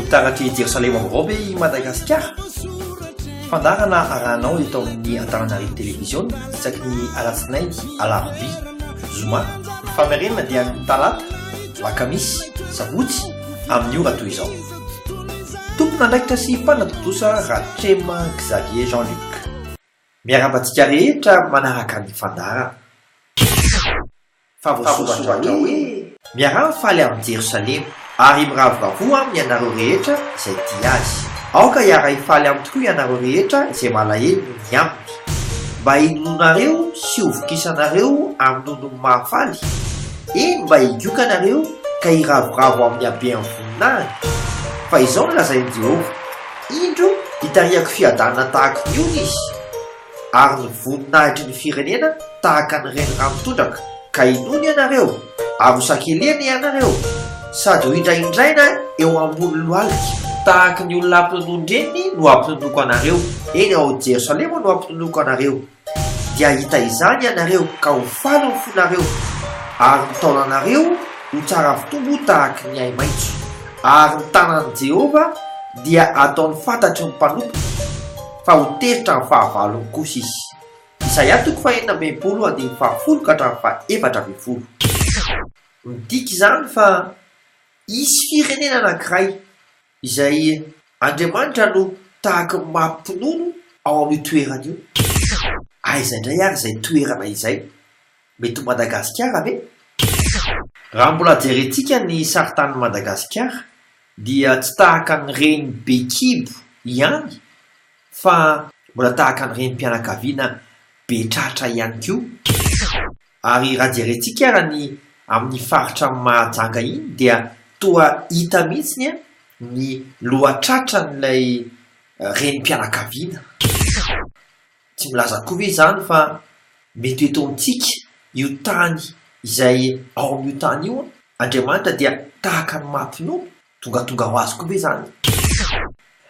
taratry Jerosalema vaovao i Madagasikara. Fandarana arahanao eto amin'ny Antananarivo Télévision isaky ny alatsinainy alarobia zoma famerenana dia ny talata lakamisy sabotsy amin'ny ora toy izao. Tompona andraikitra sy mpanatotosa Ratrema Xavier Jean-Luc miarabantsika rehetra manaraka ny fandarana fa voasoratra hoe miarahaba faly amin'ny Jerosalema ary miravoravo amin'ny ianareo rehetra izay tia azy. Aoka iara ifaly amin'ny tokoa ianareo rehetra izay malahelo ny aminy mba hinononareo sy hovokisanareo amin'ny nono mahafaly, eny mba higiokanareo ka hiravoravo amin'ny habean'ny voninahiny. Fa izao no lazain'i Jehovah, indro hitariako fiadanana tahaka ny ony izy ary ny voninahitry ny firenena tahaka ny renirano tondraka ka hinono ianareo ary hosakelena ianareo sady ho indraindraina eo ambony lohalika tahaka ny olona ampinonondreny no ampinonoko anareo, eny ao Jerosalema no ampinonoko anareo. Dia hita izany ianareo ka ho faly ny fonareo ary ny taonanareo ho tsara vitombo tahaka ny hay maitso ary ny tanan'i Jehovah dia ataony fantatry ny mpanompo fa ho teritra ny fahavalony kosa izy. Isaia 40:10 ka hatramin'ny 4:20. Midika izany fa isy firenena anankiray izay Andriamanitra no tahaka ny mampinono ao amin'ny toerana io. Aiza indray ary izay toerana izay? Mety Madagasikara ve? Raha mbola jerentsika ny saritanin'i Madagasikara dia tsy tahaka ny reny Bekibo ihany fa mbola tahaka ny renim-pianakaviana Betratra ihany koa. Ary raha jerentsika ary ny amin'ny faritra Mahajanga iny dia toa hita mihitsy ny lohatratra n'ilay renim-pianakaviana. Tsy milaza koa ve izany fa mety eto amintsika io tany izay ao amin'io tany io Andriamanitra dia tahaka ny mampinono, tonga ho azy koa ve izany?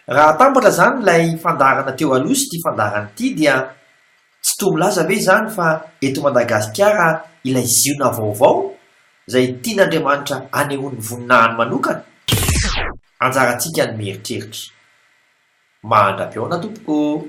Raha atambatra izany ilay fandarana teo aloha sy ity fandarana ity dia tsy toa milaza ve izany fa eto Madagasikara ilay ziona vaovao izay tian'Andriamanitra anehoany voninahiny manokana? Anjarantsika ny mieritreritra. Mandra-peona tompoko.